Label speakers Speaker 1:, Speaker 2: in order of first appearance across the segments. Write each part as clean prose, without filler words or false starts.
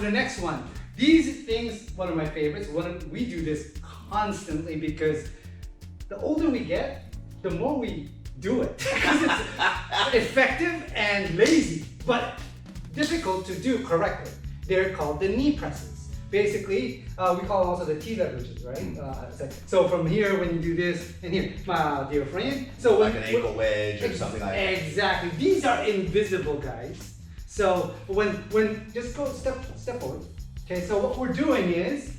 Speaker 1: the next one. These things, one of my favorites. We do this constantly because the older we get, the more we do it. Because it's effective and lazy, but difficult to do correctly. They're called the knee presses. Basically, we call them also the T leverages, right? So from here, when you do this, and here, my dear friend. So
Speaker 2: like an ankle wedge or something like that.
Speaker 1: Exactly. These are invisible, guys. So when just go step forward. Okay, so what we're doing is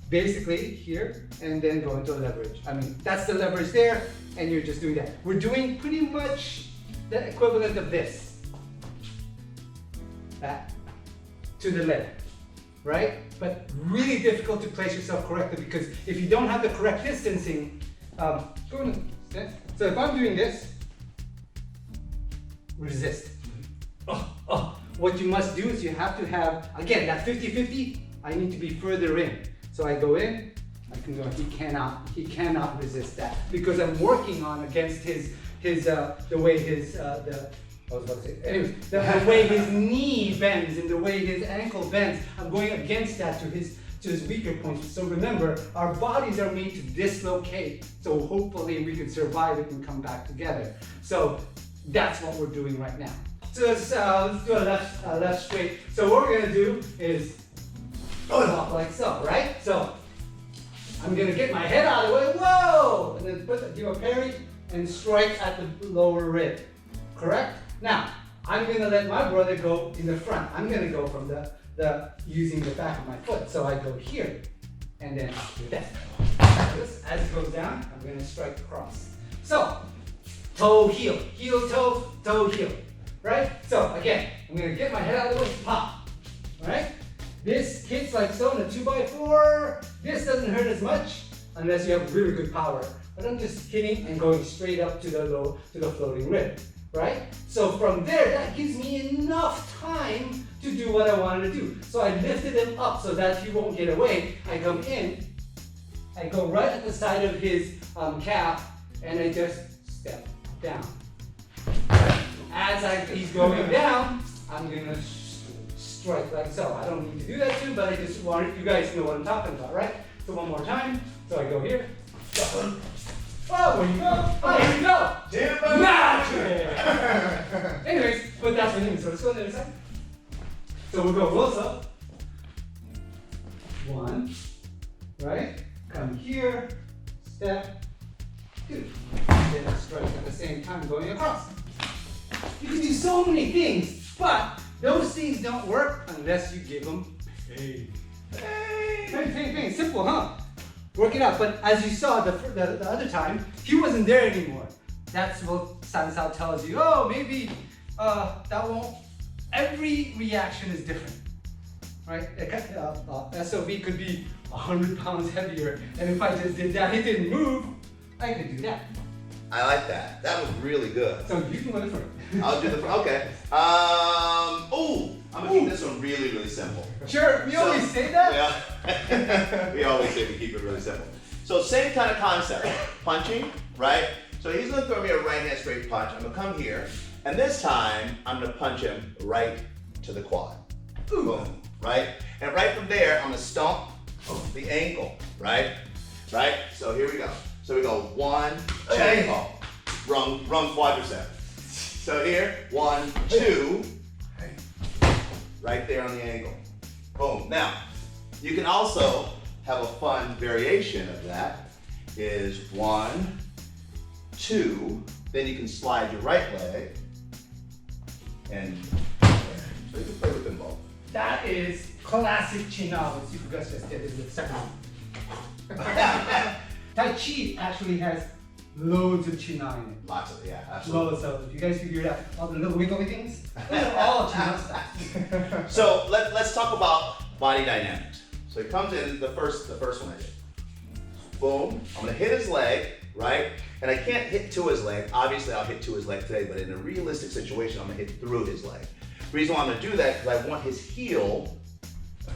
Speaker 1: basically here and then go into leverage. I mean, that's the leverage there, and you're just doing that. We're doing pretty much the equivalent of this. Back to the leg, right? But really difficult to place yourself correctly because if you don't have the correct distancing, so if I'm doing this, resist. What you must do is you have to have, again, that 50-50, I need to be further in. So I go in, I can go, he cannot resist that because I'm working on against the way his knee bends and the way his ankle bends. I'm going against that to his weaker points. So remember, our bodies are made to dislocate. So hopefully we can survive it and come back together. So that's what we're doing right now. So let's do a left straight. So what we're gonna do is walk like so, right? So I'm gonna get my head out of the way, whoa! And then do a parry and strike at the lower rib, correct? Now, I'm gonna let my brother go in the front. I'm gonna go from using the back of my foot. So I go here, and then do that. As it goes down, I'm gonna strike across. So, toe, heel, heel, toe, toe, heel. Right? So again, I'm gonna get my head out of the way, pop. Alright? This hits like so in a 2x4. This doesn't hurt as much unless you have really good power. But I'm just hitting and going straight up to the floating rib. Right? So from there, that gives me enough time to do what I wanted to do. So I lifted him up so that he won't get away. I come in, I go right at the side of his calf, and I just step down. As he's going down, I'm gonna strike like so. I don't need to do that too, but I just wanted you guys to know what I'm talking about, right? So one more time. So I go here. Oh, where you go? Oh, here we go. Magic! Anyways, but that's what I mean. So let's go on the other side. So we'll go close up. One, right? Come here, step, two. And then strike at the same time going across. You can do so many things, but those things don't work unless you give them pain. Pain. Simple, huh? Work it out. But as you saw the other time, he wasn't there anymore. That's what Sansao tells you. Oh, maybe that won't. Every reaction is different, right? SOV could be 100 pounds heavier, and if I just did that, he didn't move, I could do that.
Speaker 2: I like that. That was really good.
Speaker 1: So you can go first.
Speaker 2: I'll do the first. Okay. I'm gonna keep this one really, really simple.
Speaker 1: Sure. We always say that.
Speaker 2: Yeah. We always say we keep it really simple. So same kind of concept. Punching, right? So he's gonna throw me a right hand straight punch. I'm gonna come here, and this time I'm gonna punch him right to the quad. Boom. Right? And right from there, I'm gonna stomp the ankle. Right? Right? So here we go. So we go 1, 2, wrong quadricep. So here, 1, 2, right there on the ankle. Boom. Now, you can also have a fun variation of that. Is 1, 2, then you can slide your right leg, and so you can play with them both.
Speaker 1: That is classic China. What you guys just did is the second one. Tai Chi actually has loads of China in it.
Speaker 2: Lots of, yeah, absolutely.
Speaker 1: Loads of. If you guys figured out all the little wiggly things, those are all China stuff.
Speaker 2: So let's talk about body dynamics. So he comes in, the first one I did. Boom, I'm gonna hit his leg, right? And I can't hit to his leg. Obviously I'll hit to his leg today, but in a realistic situation, I'm gonna hit through his leg. The reason why I'm gonna do that is because I want his heel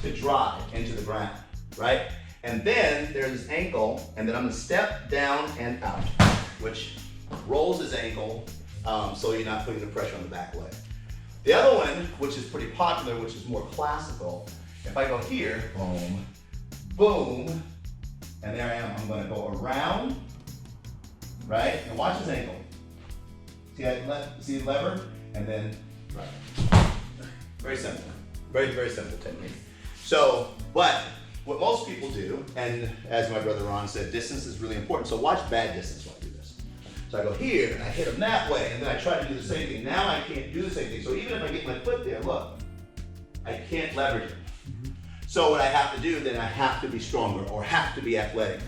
Speaker 2: to drive into the ground, right? And then there's his ankle, and then I'm gonna step down and out, which rolls his ankle, so you're not putting the pressure on the back leg. The other one, which is pretty popular, which is more classical, if I go here, boom, boom, and there I am. I'm gonna go around, right? And watch his ankle. See the lever? And then right. Very simple. Very, very simple technique. So, but what most people do, and as my brother Ron said, distance is really important. So watch bad distance while I do this. So I go here, and I hit him that way, and then I try to do the same thing. Now I can't do the same thing. So even if I get my foot there, look, I can't leverage him. So what I have to do, then I have to be stronger or have to be athletic.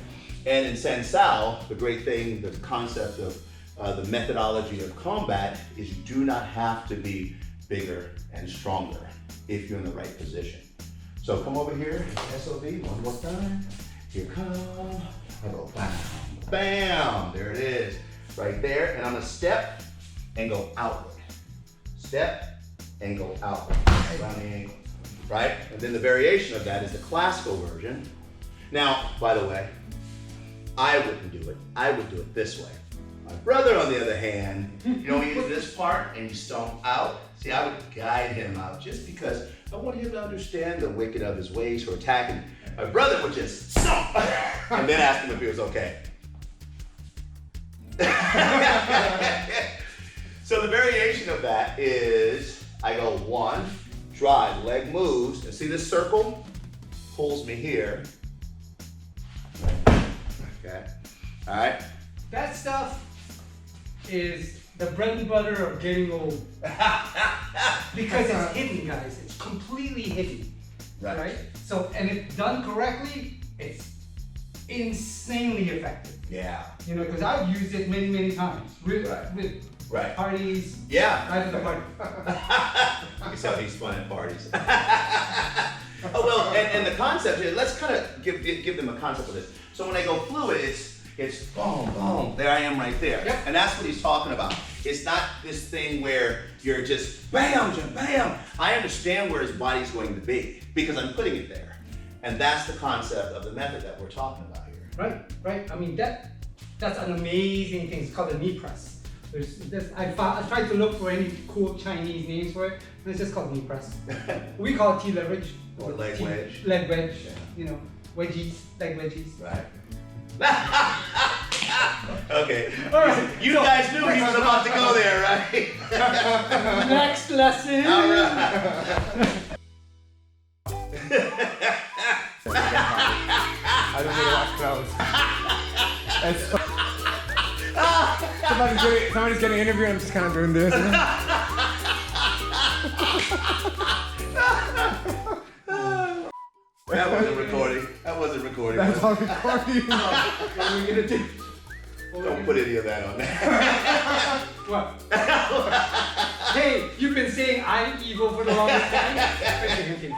Speaker 2: And in Sensao, the great thing, the concept of the methodology of combat is you do not have to be bigger and stronger if you're in the right position. So come over here, SOB, one more time. Here come, I go bam, bam, there it is, right there. And I'm gonna step and go outward. Step and go outward, around the ankle, right? And then the variation of that is the classical version. Now, by the way, I wouldn't do it. I would do it this way. My brother, on the other hand, you know, he uses this part and you stomp out. See, I would guide him out just because I want him to understand the wicked of his ways for attacking. My brother would just stomp and then ask him if he was okay. So the variation of that is I go one, drive, leg moves, and see this circle pulls me here. Okay, all right.
Speaker 1: That stuff is the bread and butter of getting old. Because it's hidden, guys. It's completely hidden. Right? So, and if done correctly, it's insanely effective.
Speaker 2: Yeah.
Speaker 1: You know, because I've used it many, many times with parties.
Speaker 2: Yeah.
Speaker 1: Right at the party.
Speaker 2: That's how he's fun at parties. Oh, well, and the concept here, let's kind of give them a concept of this. So when I go fluid, it's boom, boom, there I am right there.
Speaker 1: Yep.
Speaker 2: And that's what he's talking about. It's not this thing where you're just bam, bam. I understand where his body's going to be because I'm putting it there. And that's the concept of the method that we're talking about here.
Speaker 1: Right. I mean, that's an amazing thing. It's called a knee press. I tried to look for any cool Chinese names for it, and it's just called knee press. We call it T-leverage.
Speaker 2: Or leg wedge.
Speaker 1: Leg wedge,
Speaker 2: Yeah.
Speaker 1: you know, wedgies, leg wedgies.
Speaker 2: Right. Okay.
Speaker 1: All right.
Speaker 2: You guys knew he was about to go there, right?
Speaker 1: Next lesson.
Speaker 2: All right.
Speaker 3: I don't think that's close. Somebody's getting interviewed, I'm just kind of doing this.
Speaker 2: That wasn't recording.
Speaker 3: That's all recording.
Speaker 1: What are we gonna do?
Speaker 2: Don't put any of that on there.
Speaker 1: What? Hey, you've been saying I'm evil for the longest time. Okay.